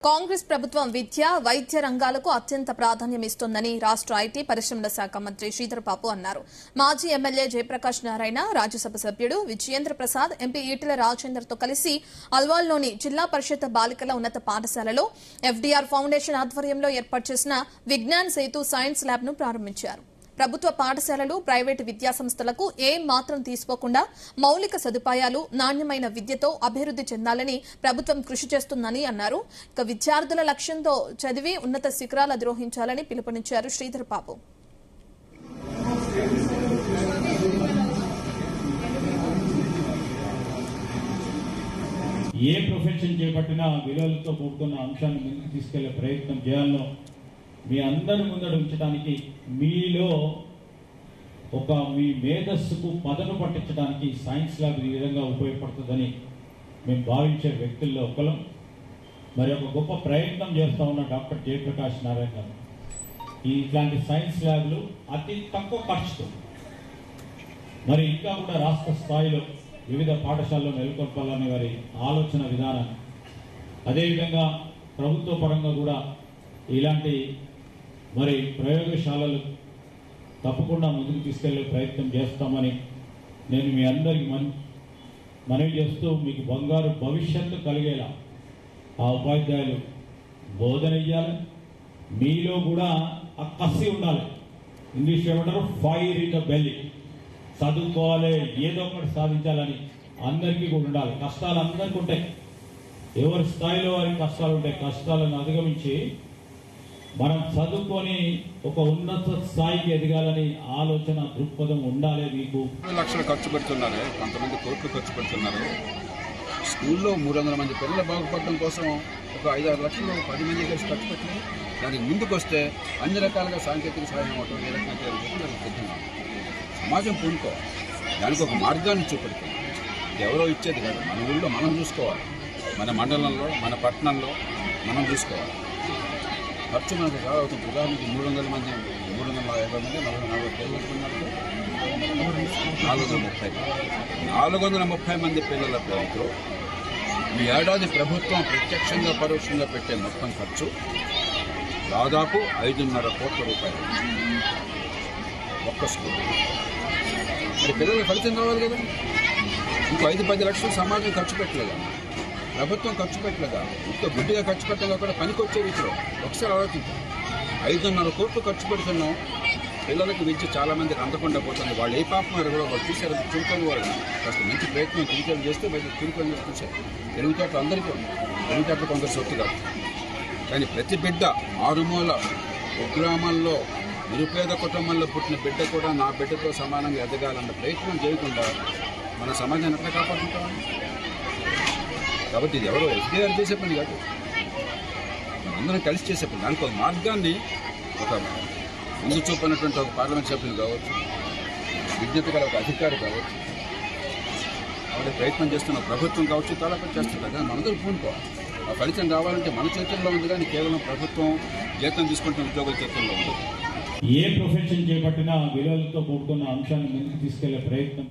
కాంగ్రెస్ ప్రభుత్వం విద్య, వైద్య రంగాలకు అత్యంత ప్రాధాన్యమిస్తోందని రాష్ట్ర ఐటీ పరిశ్రమల శాఖ మంత్రి శ్రీధర్ బాబు అన్నారు. మాజీ ఎమ్మెల్యే జయప్రకాష్ నారాయణ, రాజ్యసభ సభ్యుడు విజయేంద్ర ప్రసాద్, ఎంపీ ఈటెల రాజేందర్తో కలిసి అల్వాల్లోని జిల్లా పరిషత్ బాలికల ఉన్నత పాఠశాలలో ఎఫ్డీఆర్ ఫౌండేషన్ ఆధ్వర్యంలో ఏర్పాటు చేసిన విజ్ఞాన్ సేతు సైన్స్ ల్యాబ్ ను ప్రారంభించారు. ప్రభుత్వ పాఠశాలలు, ప్రైవేటు విద్యాసంస్థలకు ఏం మాత్రం తీసుకోకుండా మౌలిక సదుపాయాలు, నాణ్యమైన విద్యతో అభివృద్ది చెందాలని ప్రభుత్వం కృషి చేస్తుందని అన్నారు. ఇక విద్యార్థుల లక్ష్యంతో చదివి ఉన్నత శిఖరాలు అధిరోహించాలని పిలుపునిచ్చారు శ్రీధర్ బాబు. ఏ ప్రొఫెషన్ చేపట్టినా విలువలతో కూడుకున్న అంశాన్ని ముందుకు తీసుకెళ్లే ప్రయత్నం చేయాలో మీ అందరి ముందడు ఉంచడానికి, మీలో మీ మేధస్సుకు పదను పట్టించడానికి సైన్స్ ల్యాబ్ ఈ విధంగా ఉపయోగపడుతుందని మేము భావించే వ్యక్తుల్లో ఒకరు. మరి ఒక గొప్ప ప్రయత్నం చేస్తూ ఉన్న డాక్టర్ జయప్రకాష్ నారాయణ గారు ఇట్లాంటి సైన్స్ ల్యాబ్లు అతి తక్కువ ఖర్చుతో మరి ఇంకా కూడా రాష్ట్ర స్థాయిలో వివిధ పాఠశాలలో నెలకొల్పాలని వారి ఆలోచన విధానం. అదేవిధంగా ప్రభుత్వ పరంగా కూడా ఇలాంటి మరి ప్రయోగశాలలు తప్పకుండా ముందుకు తీసుకెళ్లే ప్రయత్నం చేస్తామని నేను మీ అందరికి మనవి చేస్తూ, మీకు బంగారు భవిష్యత్తు కలిగేలా ఆ ఉపాధ్యాయులు బోధన ఇవ్వాలి. మీలో కూడా ఆ కసి ఉండాలి. ఇంగ్లీష్ ఏమంటారు, ఫైర్ ఇన్ ద బెల్లీ. చదువుకోవాలి, ఏదో ఒకటి సాధించాలని అందరికీ కూడా ఉండాలి. కష్టాలు అందరికీ ఉంటాయి, ఎవరి స్థాయిలో వారికి కష్టాలు ఉంటాయి. కష్టాలను అధిగమించి మనం చదువుకొని ఒక ఉన్నత స్థాయికి ఎదగాలని ఆలోచన, దృక్పథం ఉండాలి. మీకు లక్షలు ఖర్చు పెడుతున్నారు, కొంతమంది కోట్లు ఖర్చు పెడుతున్నారు. స్కూల్లో 300 మంది పిల్లలు బాగుపడడం కోసం ఒక 5-6 లక్షలు 10 మంది కలిసి ఖర్చు పెట్టింది. దానికి ముందుకు వస్తే అన్ని రకాలుగా సాంకేతిక సహాయం అవటం, ఏ రకంగా సిద్ధంగా సమాజం పూనుకోవాలి. దానికి ఒక మార్గాన్ని చూపెడుతుంది. ఎవరో ఇచ్చేది కాదు, మన ఊళ్ళో మనం చూసుకోవాలి, మన మండలంలో, మన పట్టణంలో మనం చూసుకోవాలి. ఖర్చు మనకు అవుతుంది. ఉదాహరణకి 300 మంది, 350 మంది, 440 పిల్లలు, 430 మంది పిల్లల పేరుతో ఈ ఏడాది ప్రభుత్వం ప్రత్యక్షంగా పరోక్షంగా పెట్టే మొత్తం ఖర్చు దాదాపు 5.5 కోట్ల రూపాయలు ఒక్క స్కూల్. మరి పిల్లలకు ఫలితం కావాలి కదా. ఇంకో 5-10 లక్షలు సమాజం ఖర్చు పెట్టలేదా, ప్రభుత్వం ఖర్చు పెట్టలేదా? ఇంత గుడ్డిగా ఖర్చు పెట్టగా కూడా పనికొచ్చే రీతిలో ఒకసారి ఆలోచించాం. 5.5 కోట్లు ఖర్చు పెడుతున్నాం. పిల్లలకు విద్య చాలా మందికి అందకుండా పోతుంది. వాళ్ళు ఏ పాపం కూడా వాళ్ళు చూశారు, చురుకొని వాళ్ళు కాస్త మంచి ప్రయత్నం టీచర్లు చేస్తే బయట చురుకొని చూశారు. తెలివితేటలు అందరికీ ఉంది, తెలివితేటలు కొందరు సొత్తు కాదు. కానీ ప్రతి బిడ్డ ఆరుమూల కుగ్రామాల్లో నిరుపేద కుటుంబంలో పుట్టిన బిడ్డ కూడా నా బిడ్డతో సమానంగా ఎదగాలన్న ప్రయత్నం చేయకుండా మన సమాజాన్ని ఎట్లా కాపాడుకుంటామని. కాబట్టి ఇది ఎవరో ఎఫ్డీఆర్ చేసే పని కాదు, అందరం కలిసి చేసే పని. దానికి ఒక మార్గాన్ని, ఒక ముందు చూపనటువంటి ఒక పార్లమెంట్ సభ్యులు కావచ్చు, విజ్ఞత గల ఒక అధికారి కావచ్చు, అలాగే ప్రయత్నం చేస్తున్న ప్రభుత్వం కావచ్చు, చాలా పని చేస్తున్నారు. కానీ మనందరూ పూనుకోవాలి. ఆ ఫలితం రావాలంటే మన చేతుల్లో ఉంది, కానీ కేవలం ప్రభుత్వం జీతం తీసుకుంటున్న ఉద్యోగుల చేతుల్లో ఉంది. ఏ ప్రొఫెషన్ చేపట్టినా విలువలతో కూడుకున్న అంశాన్ని ముందుకు తీసుకెళ్లే ప్రయత్నం